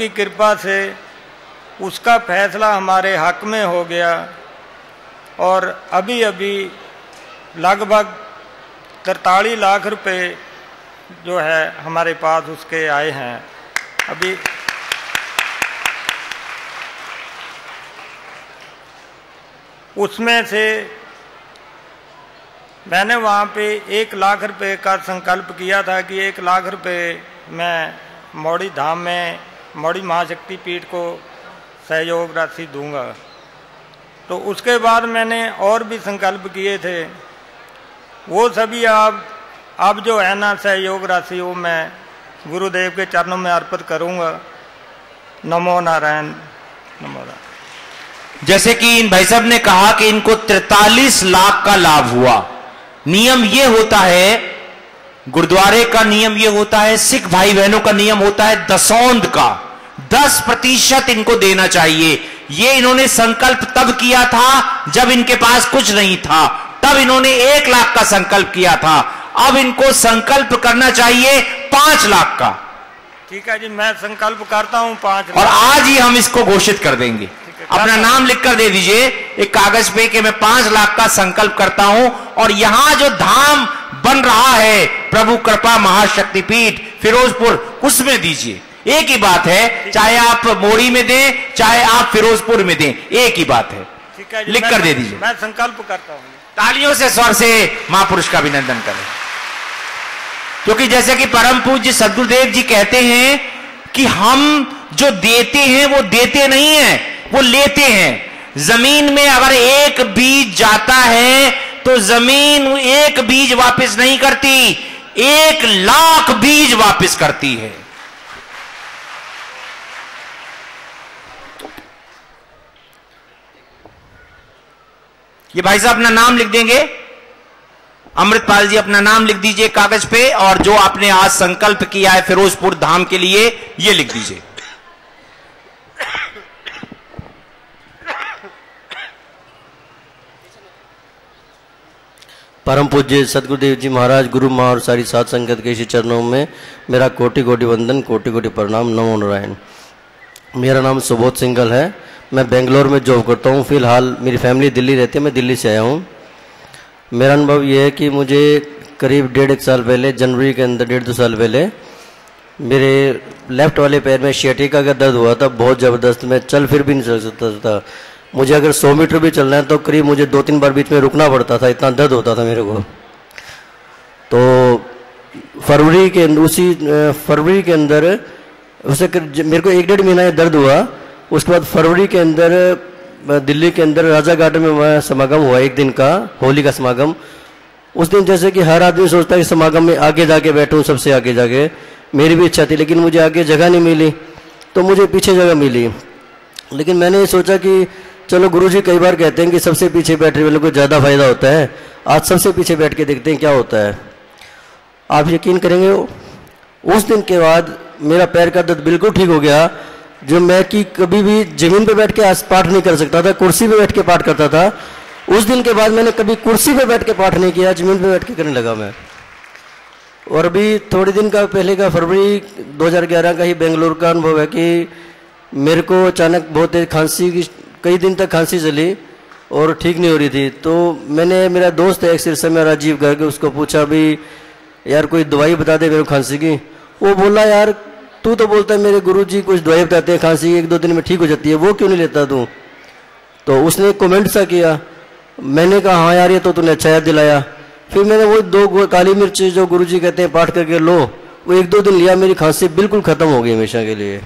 की कृपा से उसका फैसला हमारे हक में हो गया और अभी अभी लगभग 43 लाख रुपए जो है हमारे पास उसके आए हैं। अभी उसमें से मैंने वहाँ पे 1 लाख रुपए का संकल्प किया था कि 1 लाख रुपए मैं मौड़ी धाम में मौड़ी महाशक्ति पीठ को सहयोग राशि दूंगा। तो उसके बाद मैंने और भी संकल्प किए थे, वो सभी अब जो है ना सहयोग राशि वो मैं गुरुदेव के चरणों में अर्पित करूंगा। नमो नारायण, नमो नारायण। जैसे कि इन भाई साहब ने कहा कि इनको 43 लाख का लाभ हुआ। नियम ये होता है, गुरुद्वारे का नियम ये होता है, सिख भाई बहनों का नियम होता है दसौंद का 10% इनको देना चाहिए। ये इन्होंने संकल्प तब किया था जब इनके पास कुछ नहीं था, तब इन्होंने 1 लाख का संकल्प किया था। अब इनको संकल्प करना चाहिए 5 लाख का। ठीक है जी, मैं संकल्प करता हूं 5 लाख। और आज ही हम इसको घोषित कर देंगे। अपना नाम लिखकर दे दीजिए एक कागज पे कि मैं 5 लाख का संकल्प करता हूं। और यहां जो धाम बन रहा है प्रभु कृपा महाशक्ति पीठ फिरोजपुर, उसमें दीजिए। एक ही बात है, चाहे आप मोड़ी में दें चाहे आप फिरोजपुर में दें, एक ही बात है। ठीक है, लिख कर दे दीजिए। मैं संकल्प करता हूं। तालियों से स्वर से महापुरुष का अभिनंदन करें, क्योंकि जैसे कि परम पूज्य सदगुरुदेव जी कहते हैं कि हम जो देते हैं वो देते नहीं है, वो लेते हैं। जमीन में अगर एक बीज जाता है तो जमीन एक बीज वापस नहीं करती, 1 लाख बीज वापस करती है। ये भाई साहब अपना नाम लिख देंगे। अमृतपाल जी अपना नाम लिख दीजिए कागज पे, और जो आपने आज संकल्प किया है फिरोजपुर धाम के लिए ये लिख दीजिए। परम पूज्य सदगुरुदेव जी महाराज, गुरु माँ और सारी साध संगत के इसी चरणों में मेरा कोटि कोटि वंदन, कोटि कोटि प्रणाम। नमो नारायण। मेरा नाम सुबोध सिंघल है, मैं बेंगलोर में जॉब करता हूँ। फिलहाल मेरी फैमिली दिल्ली रहती है, मैं दिल्ली से आया हूँ। मेरा अनुभव ये है कि मुझे करीब 1.5 साल पहले, जनवरी के अंदर 1.5-2 साल पहले, मेरे लेफ्ट वाले पैर में सियाटिका का दर्द हुआ था बहुत ज़बरदस्त। मैं चल फिर भी नहीं चल सकता था। मुझे अगर 100 मीटर भी चलना है तो करीब मुझे 2-3 बार बीच में रुकना पड़ता था, इतना दर्द होता था मेरे को। तो फरवरी के अंदर उसे मेरे को 1-1.5 महीना ये दर्द हुआ। उसके बाद फरवरी के अंदर दिल्ली के अंदर राजा गार्डन में समागम हुआ, 1 दिन का होली का समागम। उस दिन जैसे कि हर आदमी सोचता है कि समागम में आगे जाके बैठूं, सबसे आगे जाके, मेरी भी इच्छा थी, लेकिन मुझे आगे जगह नहीं मिली, तो मुझे पीछे जगह मिली। लेकिन मैंने सोचा कि चलो गुरुजी कई बार कहते हैं कि सबसे पीछे बैठने वालों को ज़्यादा फायदा होता है, आज सबसे पीछे बैठ के देखते हैं क्या होता है। आप यकीन करेंगे, उस दिन के बाद मेरा पैर का दर्द बिल्कुल ठीक हो गया। जो मैं कि कभी भी जमीन पे बैठ के आज पाठ नहीं कर सकता था, कुर्सी पे बैठ के पाठ करता था, उस दिन के बाद मैंने कभी कुर्सी पे बैठ के पाठ नहीं किया, जमीन पे बैठ के करने लगा मैं। और अभी थोड़े दिन का पहले का फरवरी 2011 का ही बेंगलुरु का अनुभव है कि मेरे को अचानक बहुत तेज खांसी की, कई दिन तक खांसी चली और ठीक नहीं हो रही थी। तो मैंने, मेरा दोस्त है एक सिरसा में राजीव गर्ग, उसको पूछा भी यार कोई दवाई बता दे मेरे को खांसी की। वो बोला यार तू तो बोलता है मेरे गुरुजी कुछ दवाई बताते हैं खांसी 1-2 दिन में ठीक हो जाती है, वो क्यों नहीं लेता तू? तो उसने कमेंट सा किया। मैंने कहा हाँ यार ये तो तूने अच्छा याद दिलाया। फिर मैंने वो 2 काली मिर्च जो गुरुजी कहते हैं पाठ करके लो, वो 1-2 दिन लिया, मेरी खांसी बिल्कुल खत्म हो गई हमेशा के लिए।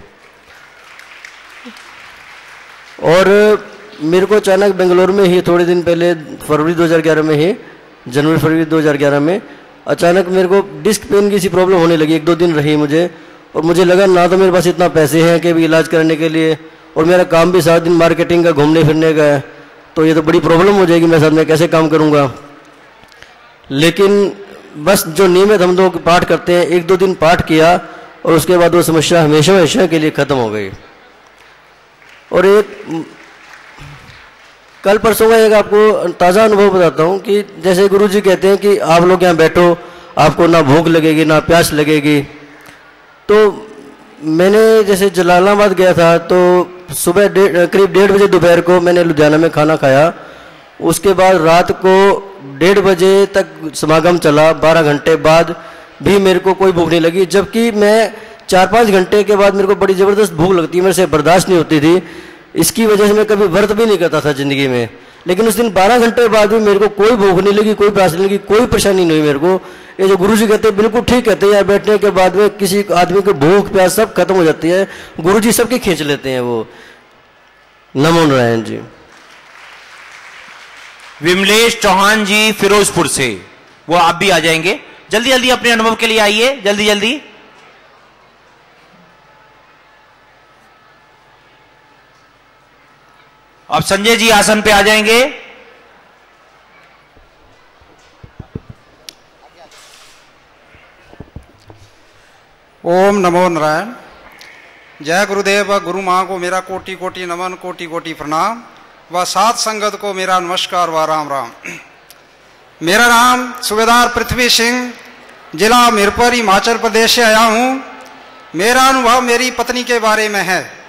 और मेरे को अचानक बेंगलोर में ही थोड़े दिन पहले, फरवरी 2011 में ही, जनवरी-फरवरी 2011 में अचानक मेरे को डिस्क पेन की सी प्रॉब्लम होने लगी। 1-2 दिन रही मुझे, और मुझे लगा ना तो मेरे पास इतना पैसे हैं कि भी इलाज करने के लिए, और मेरा काम भी सारा दिन मार्केटिंग का, घूमने फिरने का है, तो ये तो बड़ी प्रॉब्लम हो जाएगी मेरे साथ, मैं कैसे काम करूँगा। लेकिन बस जो नियमित हम लोग पाठ करते हैं, 1-2 दिन पाठ किया और उसके बाद वो समस्या हमेशा हमेशा के लिए ख़त्म हो गई। और एक कल परसों का एक आपको ताज़ा अनुभव बताता हूँ कि जैसे गुरुजी कहते हैं कि आप लोग यहाँ बैठो, आपको ना भूख लगेगी ना प्यास लगेगी। तो मैंने जैसे जलालाबाद गया था तो सुबह करीब 1:30 बजे दोपहर को मैंने लुधियाना में खाना खाया। उसके बाद रात को 1:30 बजे तक समागम चला। 12 घंटे बाद भी मेरे को कोई भूख नहीं लगी, जबकि मैं 4-5 घंटे के बाद मेरे को बड़ी ज़बरदस्त भूख लगती है, मेरे से बर्दाश्त नहीं होती थी। इसकी वजह से मैं कभी व्रत भी नहीं करता था ज़िंदगी में। लेकिन उस दिन 12 घंटे बाद भी मेरे को कोई भूख नहीं लगी, कोई प्यास नहीं लगी, कोई परेशानी नहीं हुई मेरे को। ये जो गुरुजी कहते हैं बिल्कुल ठीक कहते हैं, यार बैठने के बाद में किसी आदमी को भूख प्यास सब खत्म हो जाती है। गुरुजी सबकी खींच लेते हैं वो। नमो नारायण जी। विमलेश चौहान जी फिरोजपुर से, वो आप भी आ जाएंगे। जल्दी जल्दी अपने अनुभव के लिए आइए, जल्दी जल्दी। अब संजय जी आसन पे आ जाएंगे। ओम नमो नारायण। जय गुरुदेव व गुरु मां को मेरा कोटि कोटि नमन, कोटि कोटि प्रणाम व साथ संगत को मेरा नमस्कार व राम राम। मेरा नाम सूबेदार पृथ्वी सिंह, जिला मीरपुर, हिमाचल प्रदेश से आया हूं। मेरा अनुभव मेरी पत्नी के बारे में है।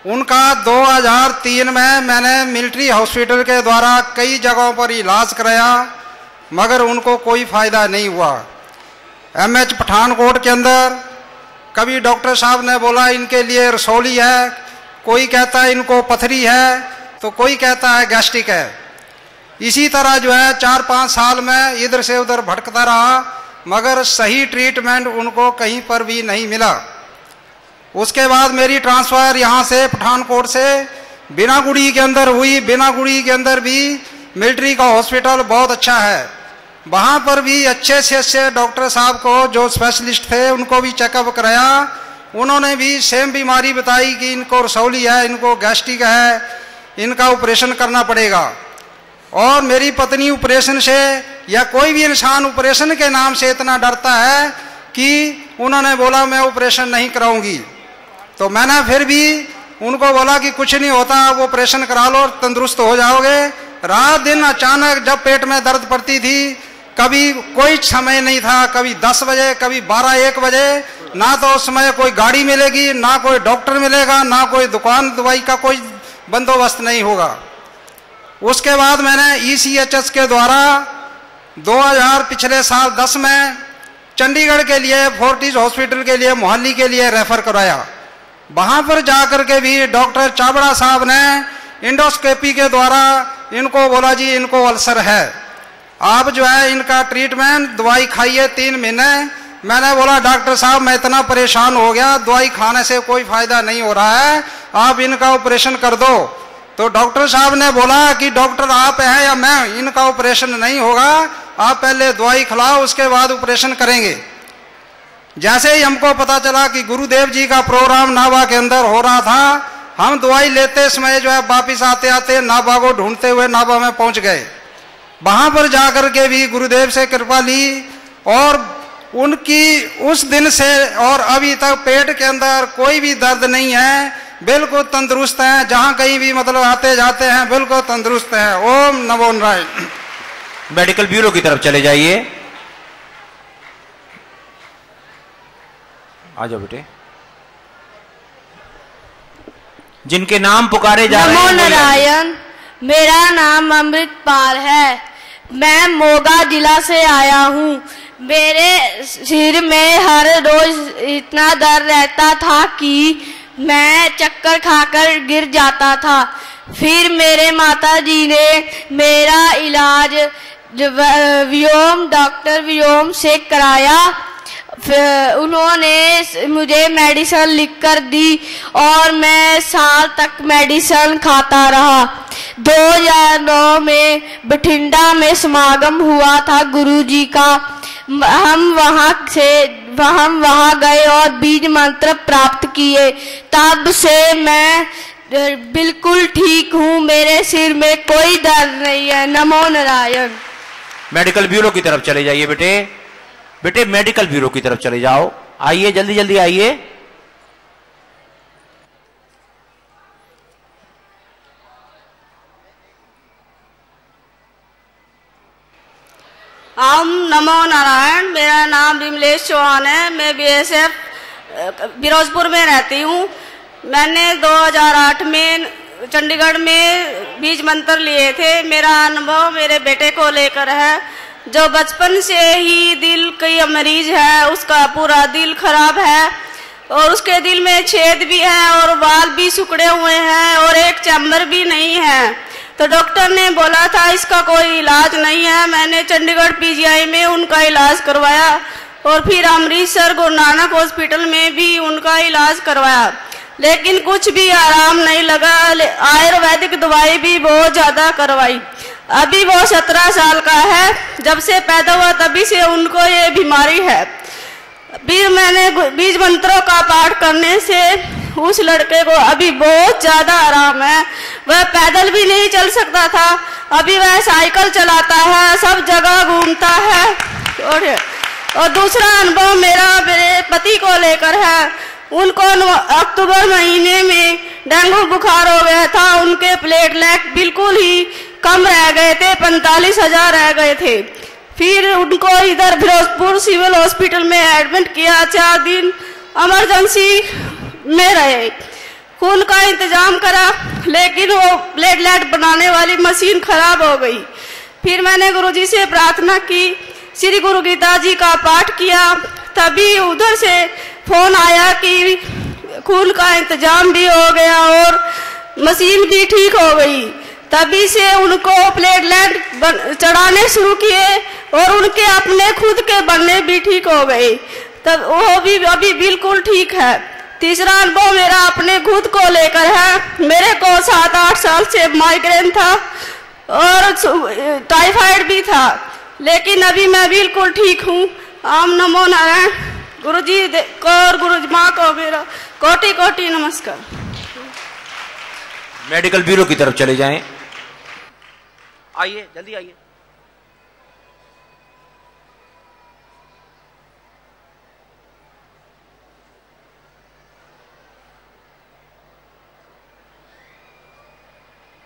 उनका 2003 में मैंने मिलिट्री हॉस्पिटल के द्वारा कई जगहों पर इलाज कराया, मगर उनको कोई फायदा नहीं हुआ। MH पठानकोट के अंदर कभी डॉक्टर साहब ने बोला इनके लिए रसौली है, कोई कहता है इनको पथरी है, तो कोई कहता है गैस्ट्रिक है। इसी तरह जो है 4-5 साल में इधर से उधर भटकता रहा, मगर सही ट्रीटमेंट उनको कहीं पर भी नहीं मिला। उसके बाद मेरी ट्रांसफ़र यहाँ से पठानकोट से बिनागुड़ी के अंदर हुई। बिनागुड़ी के अंदर भी मिलिट्री का हॉस्पिटल बहुत अच्छा है। वहाँ पर भी अच्छे से अच्छे डॉक्टर साहब को जो स्पेशलिस्ट थे उनको भी चेकअप कराया। उन्होंने भी सेम बीमारी बताई कि इनको रसौली है, इनको गैस्ट्रिक है, इनका ऑपरेशन करना पड़ेगा। और मेरी पत्नी ऑपरेशन से या कोई भी इंसान ऑपरेशन के नाम से इतना डरता है कि उन्होंने बोला मैं ऑपरेशन नहीं कराऊंगी। तो मैंने फिर भी उनको बोला कि कुछ नहीं होता, आप ऑपरेशन करा लो, तंदुरुस्त हो जाओगे। रात दिन अचानक जब पेट में दर्द पड़ती थी, कभी कोई समय नहीं था, कभी 10 बजे, कभी 12-1 बजे, ना तो उस समय कोई गाड़ी मिलेगी, ना कोई डॉक्टर मिलेगा, ना कोई दुकान दवाई का कोई बंदोबस्त नहीं होगा। उसके बाद मैंने ECHS के द्वारा 2000 पिछले साल 10 में चंडीगढ़ के लिए फोर्टिस हॉस्पिटल के लिए मोहाली के लिए रेफर कराया। वहां पर जाकर के भी डॉक्टर चावड़ा साहब ने इंडोस्कोपी के द्वारा इनको बोला जी इनको अल्सर है, आप जो है इनका ट्रीटमेंट दवाई खाइए 3 महीने। मैंने बोला डॉक्टर साहब मैं इतना परेशान हो गया, दवाई खाने से कोई फायदा नहीं हो रहा है, आप इनका ऑपरेशन कर दो। तो डॉक्टर साहब ने बोला कि डॉक्टर आप हैं या मैं, इनका ऑपरेशन नहीं होगा, आप पहले दवाई खिलाओ उसके बाद ऑपरेशन करेंगे। जैसे ही हमको पता चला कि गुरुदेव जी का प्रोग्राम नाभा के अंदर हो रहा था, हम दवाई लेते समय जो है वापिस आते आते नाभा को ढूंढते हुए नाभा में पहुंच गए। वहां पर जाकर के भी गुरुदेव से कृपा ली और उनकी उस दिन से और अभी तक पेट के अंदर कोई भी दर्द नहीं है, बिल्कुल तंदुरुस्त हैं। जहां कहीं भी मतलब आते जाते हैं बिल्कुल तंदुरुस्त हैं। ओम नमो नारायण। मेडिकल ब्यूरो की तरफ चले जाइए। आ जाओ बेटे। जिनके नाम पुकारे जा रहे हैं। नमो नारायण। मेरा नाम अमृतपाल है, मैं मोगा जिला से आया हूँ। मेरे सिर में हर रोज इतना दर्द रहता था कि मैं चक्कर खाकर गिर जाता था। फिर मेरे माता जी ने मेरा इलाज डॉक्टर व्योम से कराया। उन्होंने मुझे मेडिसिन लिख कर दी और मैं साल तक मेडिसिन खाता रहा। 2009 में बठिंडा में समागम हुआ था गुरुजी का। हम वहाँ गए और बीज मंत्र प्राप्त किए। तब से मैं बिल्कुल ठीक हूँ, मेरे सिर में कोई दर्द नहीं है। नमो नारायण। मेडिकल ब्यूरो की तरफ चले जाइए बेटे। बेटे मेडिकल ब्यूरो की तरफ चले जाओ, आइए जल्दी जल्दी आइए। ओम नमो नमो नारायण। मेरा नाम विमलेश चौहान है। मैं BSF फिरोजपुर में रहती हूँ। मैंने 2008 में चंडीगढ़ में बीज मंत्र लिए थे। मेरा अनुभव मेरे बेटे को लेकर है, जो बचपन से ही दिल का मरीज है। उसका पूरा दिल खराब है और उसके दिल में छेद भी है और बाल भी सिकुड़े हुए हैं और एक चैम्बर भी नहीं है। तो डॉक्टर ने बोला था इसका कोई इलाज नहीं है। मैंने चंडीगढ़ PGI में उनका इलाज करवाया और फिर अमृतसर गुरु नानक हॉस्पिटल में भी उनका इलाज करवाया, लेकिन कुछ भी आराम नहीं लगा। आयुर्वेदिक दवाई भी बहुत ज़्यादा करवाई। अभी वो 17 साल का है। जब से पैदा हुआ तभी से उनको ये बीमारी है। फिर मैंने बीज मंत्रों का पाठ करने से उस लड़के को अभी बहुत ज़्यादा आराम है। वह पैदल भी नहीं चल सकता था, अभी वह साइकिल चलाता है, सब जगह घूमता है। और दूसरा अनुभव मेरे पति को लेकर है। उनको अक्टूबर महीने में डेंगू बुखार हो गया था। उनके प्लेटलेट बिल्कुल ही कम रह गए थे, 45,000 रह गए थे। फिर उनको इधर फिरोजपुर सिविल हॉस्पिटल में एडमिट किया। 4 दिन इमरजेंसी में रहे। खून का इंतजाम करा, लेकिन वो प्लेटलेट बनाने वाली मशीन खराब हो गई। फिर मैंने गुरुजी से प्रार्थना की, श्री गुरु गीता जी का पाठ किया। तभी उधर से फोन आया कि खून का इंतजाम भी हो गया और मशीन भी ठीक हो गई। तभी से उनको प्लेटलेट चढ़ाने शुरू किए और उनके अपने खुद के बनने भी ठीक हो गए। तब वो भी अभी बिल्कुल ठीक है। तीसरा अनुभव मेरा अपने खुद को लेकर है। मेरे को 7-8 साल से माइग्रेन था और टाइफाइड भी था, लेकिन अभी मैं बिल्कुल ठीक हूँ। ओम नमो नारायण। गुरुजी को और गुरु माँ को मेरा कोटि कोटि नमस्कार। मेडिकल ब्यूरो की तरफ चले जाएं। आइए, जल्दी आइए।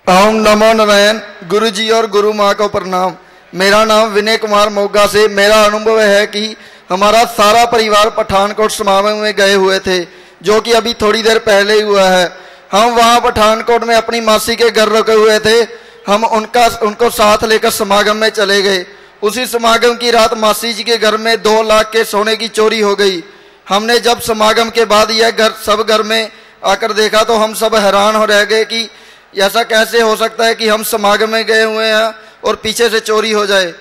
ओम नमो नारायण। गुरु जी और गुरु माँ को प्रणाम। मेरा नाम विनय कुमार मोगा से। मेरा अनुभव है कि हमारा सारा परिवार पठानकोट समागम में गए हुए थे, जो कि अभी थोड़ी देर पहले ही हुआ है। हम वहाँ पठानकोट में अपनी मासी के घर रुके हुए थे। हम उनको साथ लेकर समागम में चले गए। उसी समागम की रात मासी जी के घर में 2 लाख के सोने की चोरी हो गई। हमने जब समागम के बाद यह सब घर में आकर देखा तो हम सब हैरान हो रह गए कि ऐसा कैसे हो सकता है कि हम समागम में गए हुए हैं और पीछे से चोरी हो जाए।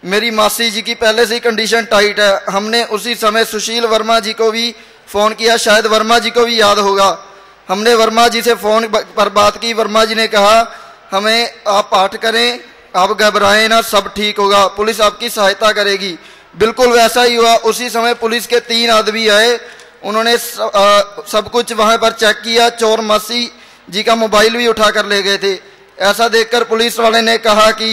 मेरी मासी जी की पहले से ही कंडीशन टाइट है। हमने उसी समय सुशील वर्मा जी को भी फ़ोन किया, शायद वर्मा जी को भी याद होगा। हमने वर्मा जी से फ़ोन पर बात की। वर्मा जी ने कहा हमें आप पाठ करें, आप घबराएं ना, सब ठीक होगा, पुलिस आपकी सहायता करेगी। बिल्कुल वैसा ही हुआ। उसी समय पुलिस के 3 आदमी आए। उन्होंने सब कुछ वहाँ पर चेक किया। चोर मासी जी का मोबाइल भी उठा कर ले गए थे। ऐसा देखकर पुलिस वाले ने कहा कि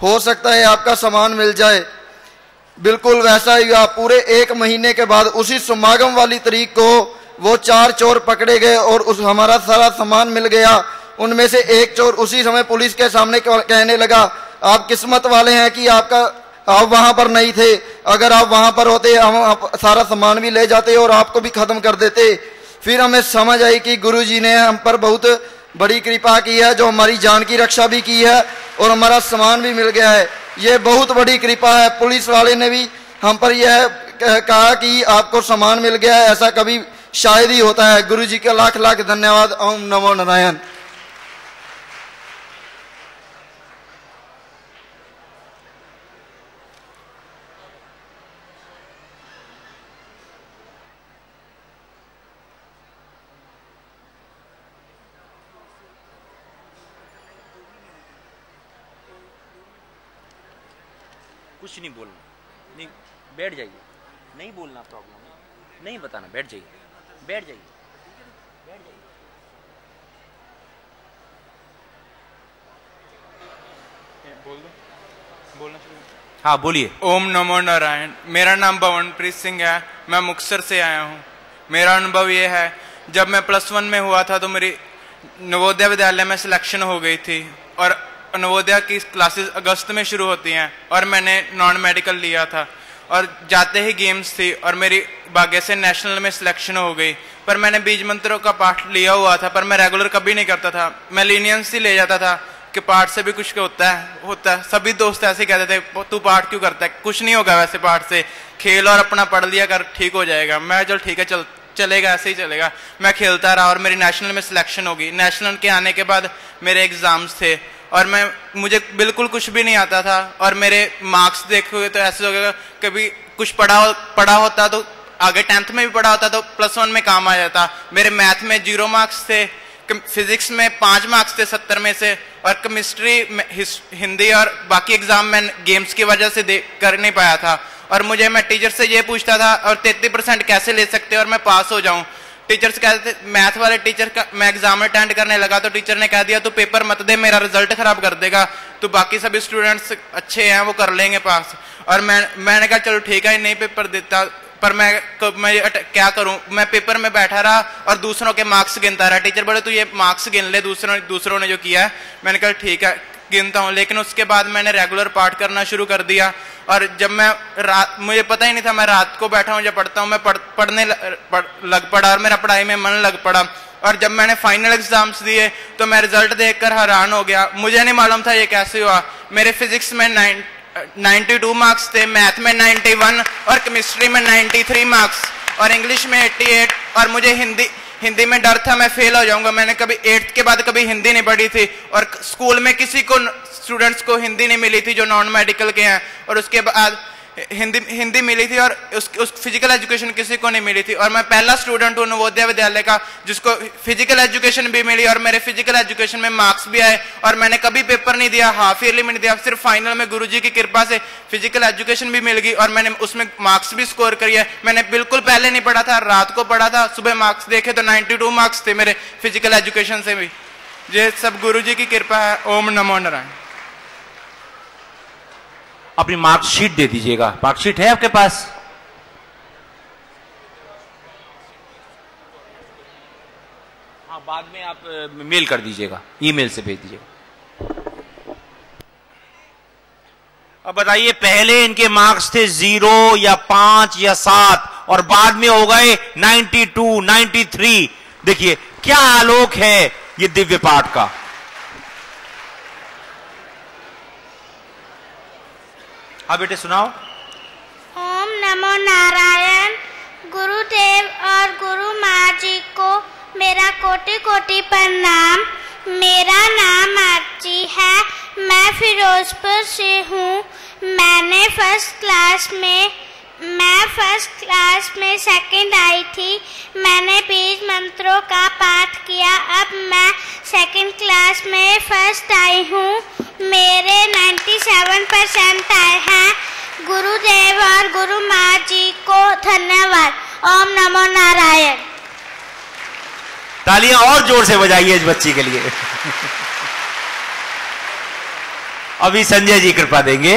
हो सकता है आपका सामान मिल जाए। बिल्कुल वैसा ही हुआ। पूरे 1 महीने के बाद उसी समागम वाली तारीख को वो 4 चोर पकड़े गए और हमारा सारा सामान मिल गया। उनमें से एक चोर उसी समय पुलिस के सामने कहने लगा आप किस्मत वाले हैं कि आप वहां पर नहीं थे। अगर आप वहां पर होते हम सारा सामान भी ले जाते और आपको भी खत्म कर देते। फिर हमें समझ आई कि गुरु जी ने हम पर बहुत बड़ी कृपा की है, जो हमारी जान की रक्षा भी की है और हमारा सामान भी मिल गया है। ये बहुत बड़ी कृपा है। पुलिस वाले ने भी हम पर यह कहा कि आपको सामान मिल गया है, ऐसा कभी शायद ही होता है। गुरु जी का लाख लाख धन्यवाद। ओम नमो नारायण। कुछ नहीं बोलना, नहीं, बैठ जाइए। नहीं बोलना, प्रॉब्लम नहीं बताना, बैठ जाइए, बैठ जाइए, बैठ जाइए। बोल दो, बोलना शुरू। हाँ बोलिए। ओम नमो नारायण। मेरा नाम भवनप्रीत सिंह है। मैं मुक्तसर से आया हूँ। मेरा अनुभव ये है, जब मैं +1 में हुआ था तो मेरी नवोदय विद्यालय में सिलेक्शन हो गई थी और नवोदय की क्लासेस अगस्त में शुरू होती हैं और मैंने नॉन मेडिकल लिया था। और जाते ही गेम्स थी और मेरी भाग्य से नेशनल में सिलेक्शन हो गई। पर मैंने बीज मंत्रों का पाठ लिया हुआ था, पर मैं रेगुलर कभी नहीं करता था। मैं लीनियंस ही ले जाता था कि पाठ से भी कुछ होता है। सभी दोस्त ऐसे कहते थे तू पाठ क्यों करता है, कुछ नहीं होगा वैसे पाठ से, खेल और अपना पढ़ लिया कर, ठीक हो जाएगा। मैं चल ठीक है, चलेगा ऐसे ही चलेगा। मैं खेलता रहा और मेरी नेशनल में सिलेक्शन होगी। नेशनल के आने के बाद मेरे एग्जाम्स थे और मुझे बिल्कुल कुछ भी नहीं आता था और मेरे मार्क्स देखोगे तो ऐसे हो गया, कभी कुछ पढ़ा होता तो आगे 10th में भी पढ़ा होता तो +1 में काम आ जाता। मेरे मैथ में 0 मार्क्स थे, फिजिक्स में 5 मार्क्स थे 70 में से, और केमिस्ट्री, हिंदी और बाकी एग्जाम में गेम्स की वजह से कर नहीं पाया था। और मैं टीचर से ये पूछता था और 33% कैसे ले सकते और मैं पास हो जाऊं। टीचर्स कहते थे, मैथ वाले टीचर का मैं एग्जाम अटेंड करने लगा तो टीचर ने कह दिया तू पेपर मत दे, मेरा रिजल्ट खराब कर देगा, तो बाकी सभी स्टूडेंट्स अच्छे हैं वो कर लेंगे पास। और मैंने कहा चलो ठीक है नहीं पेपर देता, पर मैं क्या करूं। मैं पेपर में बैठा रहा और दूसरों के मार्क्स गिनता रहा। टीचर बोले तू ये मार्क्स गिन ले दूसरों ने जो किया है। मैंने कहा ठीक है गिनता हूं। लेकिन उसके बाद मैंने रेगुलर पाठ करना शुरू कर दिया और जब मैं मुझे पता ही नहीं था मैं रात को बैठा हूं जब पढ़ता हूं, मैं पढ़ने लग पड़ा और मेरा पढ़ाई में मन लग पड़ा। और जब मैंने फाइनल एग्जाम्स दिए तो मैं रिजल्ट देखकर हैरान हो गया। मुझे नहीं मालूम था ये कैसे हुआ। मेरे फिजिक्स में 92 मार्क्स थे, मैथ में 91 और केमिस्ट्री में 93 मार्क्स और इंग्लिश में 88। और मुझे हिंदी में डर था मैं फेल हो जाऊंगा। मैंने कभी 8th के बाद कभी हिंदी नहीं पढ़ी थी और स्कूल में किसी को स्टूडेंट्स को हिंदी नहीं मिली थी जो नॉन मेडिकल के हैं, और उसके बाद हिंदी मिली थी और उस फिजिकल एजुकेशन किसी को नहीं मिली थी। और मैं पहला स्टूडेंट हूँ नवोदय विद्यालय का जिसको फिजिकल एजुकेशन भी मिली और मेरे फिजिकल एजुकेशन में मार्क्स भी आए। और मैंने कभी पेपर नहीं दिया, हाफ ईयरली में नहीं दिया, सिर्फ फाइनल में गुरुजी की कृपा से फिजिकल एजुकेशन भी मिल गई और मैंने उसमें मार्क्स भी स्कोर करिए। मैंने बिल्कुल पहले नहीं पढ़ा था, रात को पढ़ा था, सुबह मार्क्स देखे तो 92 मार्क्स थे मेरे फिजिकल एजुकेशन से भी। ये सब गुरुजी की कृपा है। ओम नमो नारायण। अपनी मार्कशीट दे दीजिएगा। मार्कशीट है आपके पास? हाँ, बाद में आप मेल कर दीजिएगा, ईमेल से भेज दीजिएगा। अब बताइए, पहले इनके मार्क्स थे 0 या 5 या 7 और बाद में हो गए 92, 93। देखिए क्या आलोक है ये दिव्य पाठ का। हाँ बेटे सुनाओ। ओम नमो नारायण। गुरुदेव और गुरु माँ जी को मेरा कोटि कोटि प्रणाम। मेरा नाम आरती है, मैं फिरोजपुर से हूँ। मैं फर्स्ट क्लास में सेकंड आई थी। मैंने बीज मंत्रों का पाठ किया। अब मैं सेकंड क्लास में फर्स्ट आई हूँ। मेरे 97% आए हैं। गुरुदेव और गुरु माँ जी को धन्यवाद। ओम नमो नारायण। तालियां और जोर से बजाइए इस बच्ची के लिए। अभी संजय जी कृपा देंगे।